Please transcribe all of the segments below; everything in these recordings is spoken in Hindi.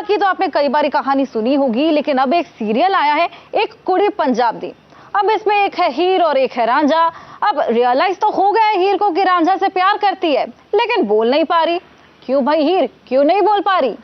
की तो आपने कई बार कहानी सुनी होगी, लेकिन अब एक सीरियल आया है, एक कुड़ी पंजाब दी। अब इसमें एक है हीर और एक है रांझा। अब रियलाइज तो हो गया है हीर को कि रांझा से प्यार करती है, लेकिन बोल नहीं पा रही। क्यों भाई हीर, क्यों नहीं बोल पा रही?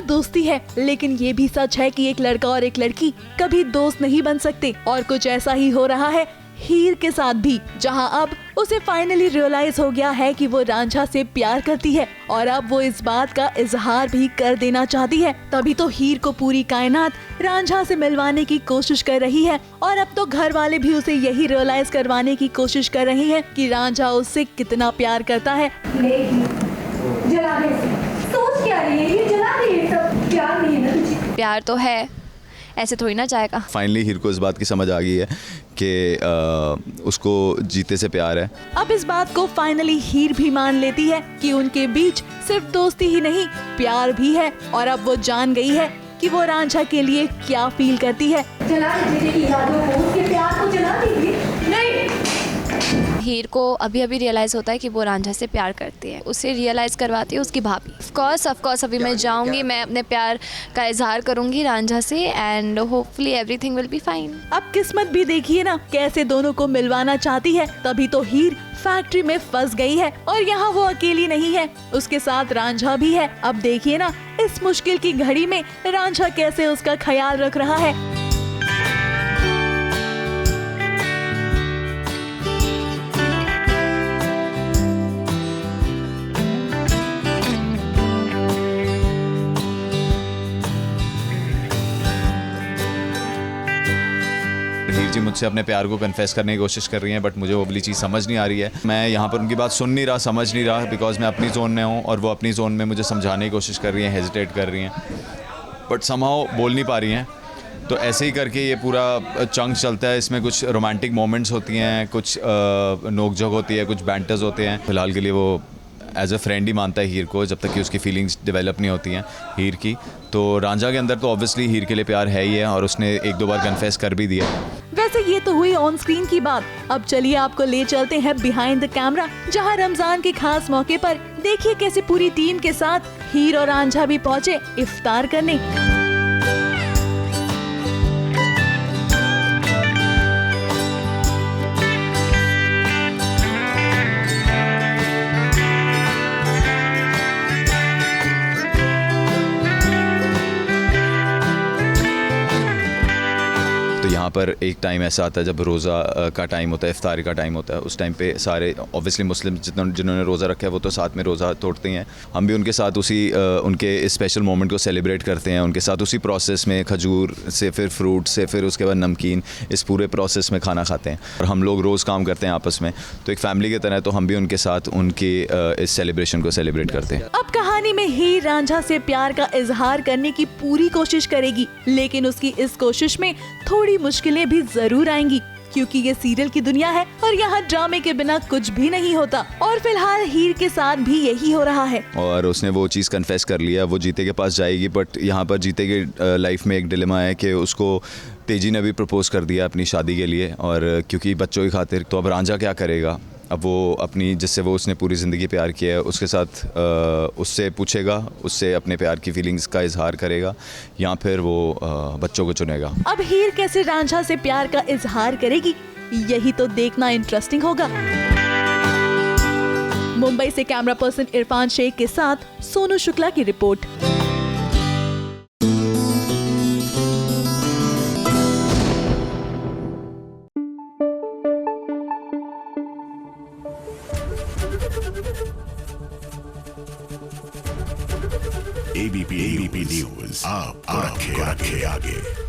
दोस्ती है, लेकिन ये भी सच है कि एक लड़का और एक लड़की कभी दोस्त नहीं बन सकते। और कुछ ऐसा ही हो रहा है हीर के साथ भी, जहां अब उसे फाइनली रियलाइज हो गया है कि वो रांझा से प्यार करती है और अब वो इस बात का इजहार भी कर देना चाहती है। तभी तो हीर को पूरी कायनात रांझा से मिलवाने की कोशिश कर रही है और अब तो घर वाले भी उसे यही रियलाइज करवाने की कोशिश कर रहे हैं कि रांझा उससे कितना प्यार करता है। जला दे, सोच क्या रही है ये? जला दे, सब प्यार नहीं है ना तुझे? प्यार तो है, ऐसे थोड़ी ना जाएगा। फाइनली हीर को इस बात की समझ आ गई है कि उसको जीते से प्यार है। अब इस बात को फाइनली हीर भी मान लेती है कि उनके बीच सिर्फ दोस्ती ही नहीं, प्यार भी है। और अब वो जान गई है कि वो रांझा के लिए क्या फील करती है। जला दीजिए की यादों को, उसके प्यार को जला दीजिए। नहीं, हीर को अभी अभी रियलाइज़ होता है कि वो रांझा से प्यार करती है। उसे रियलाइज़ करवाती है उसकी भाभी। ऑफ कोर्स अभी मैं जाऊंगी, मैं अपने प्यार का इजहार करूंगी रांझा से and hopefully everything will be fine. अब किस्मत भी देखिए ना, कैसे दोनों को मिलवाना चाहती है। तभी तो हीर फैक्ट्री में फंस गई है और यहाँ वो अकेली नहीं है, उसके साथ रांझा भी है। अब देखिए ना, इस मुश्किल की घड़ी में रांझा कैसे उसका ख्याल रख रहा है। हीर जी मुझसे अपने प्यार को कन्फेस करने की कोशिश कर रही हैं, बट मुझे वो वाली चीज़ समझ नहीं आ रही है। मैं यहाँ पर उनकी बात सुन नहीं रहा, समझ नहीं रहा, बिकॉज मैं अपनी जोन में हूँ और वो अपनी जोन में मुझे समझाने की कोशिश कर रही हैं, हेजिटेट कर रही हैं, बट समहाउ बोल नहीं पा रही हैं। तो ऐसे ही करके ये पूरा चंक चलता है। इसमें कुछ रोमांटिक मोमेंट्स होती हैं, कुछ नोक-झोंक होती है, कुछ बैंटर्स होते हैं। फिलहाल के लिए वो एज अ फ्रेंड ही मानता है हीर को, जब तक कि उसकी फीलिंग्स डेवलप नहीं होती हैं हीर की। तो रांझा के अंदर तो ऑब्वियसली हीर के लिए प्यार है ही है और उसने एक दो बार कन्फेस कर भी दिया। वैसे ये तो हुई ऑन स्क्रीन की बात। अब चलिए आपको ले चलते हैं बिहाइंड द कैमरा, जहां रमजान के खास मौके पर देखिए कैसे पूरी टीम के साथ हीर और रांझा भी पहुंचे इफ्तार करने। यहाँ पर एक टाइम ऐसा आता है जब रोज़ा का टाइम होता है, इफ्तारी का टाइम होता है। उस टाइम पे सारे ऑब्वियसली मुस्लिम जिन्होंने रोज़ा रखा है वो तो साथ में रोज़ा तोड़ते हैं। हम भी उनके साथ उसी उनके स्पेशल मोमेंट को सेलिब्रेट करते हैं। उनके साथ उसी प्रोसेस में खजूर से फिर फ्रूट से फिर उसके बाद नमकीन, इस पूरे प्रोसेस में खाना खाते हैं। और हम लोग रोज़ काम करते हैं आपस में, तो एक फैमिली की तरह तो हम भी उनके साथ उनके इस सेलिब्रेशन को सेलिब्रेट करते हैं। अब कहानी में हीर रांझा से प्यार का इजहार करने की पूरी कोशिश करेगी, लेकिन उसकी इस कोशिश में थोड़ी मुश्किलें भी जरूर आएंगी, क्योंकि ये सीरियल की दुनिया है और यहाँ ड्रामे के बिना कुछ भी नहीं होता। और फिलहाल हीर के साथ भी यही हो रहा है। और उसने वो चीज़ कन्फेस कर लिया, वो जीते के पास जाएगी। बट यहाँ पर जीते के लाइफ में एक डिलेमा है कि उसको तेजी ने भी प्रपोज कर दिया अपनी शादी के लिए, और क्योंकि बच्चों की खातिर। तो अब रांझा क्या करेगा? अब वो अपनी जिससे वो उसने पूरी ज़िंदगी प्यार किया है उसके साथ उससे पूछेगा, उससे अपने प्यार की फीलिंग्स का इजहार करेगा, या फिर वो बच्चों को चुनेगा। अब हीर कैसे रांझा से प्यार का इजहार करेगी, यही तो देखना इंटरेस्टिंग होगा। मुंबई से कैमरा पर्सन इरफान शेख के साथ सोनू शुक्ला की रिपोर्ट। ABP News, आप रखे आगे।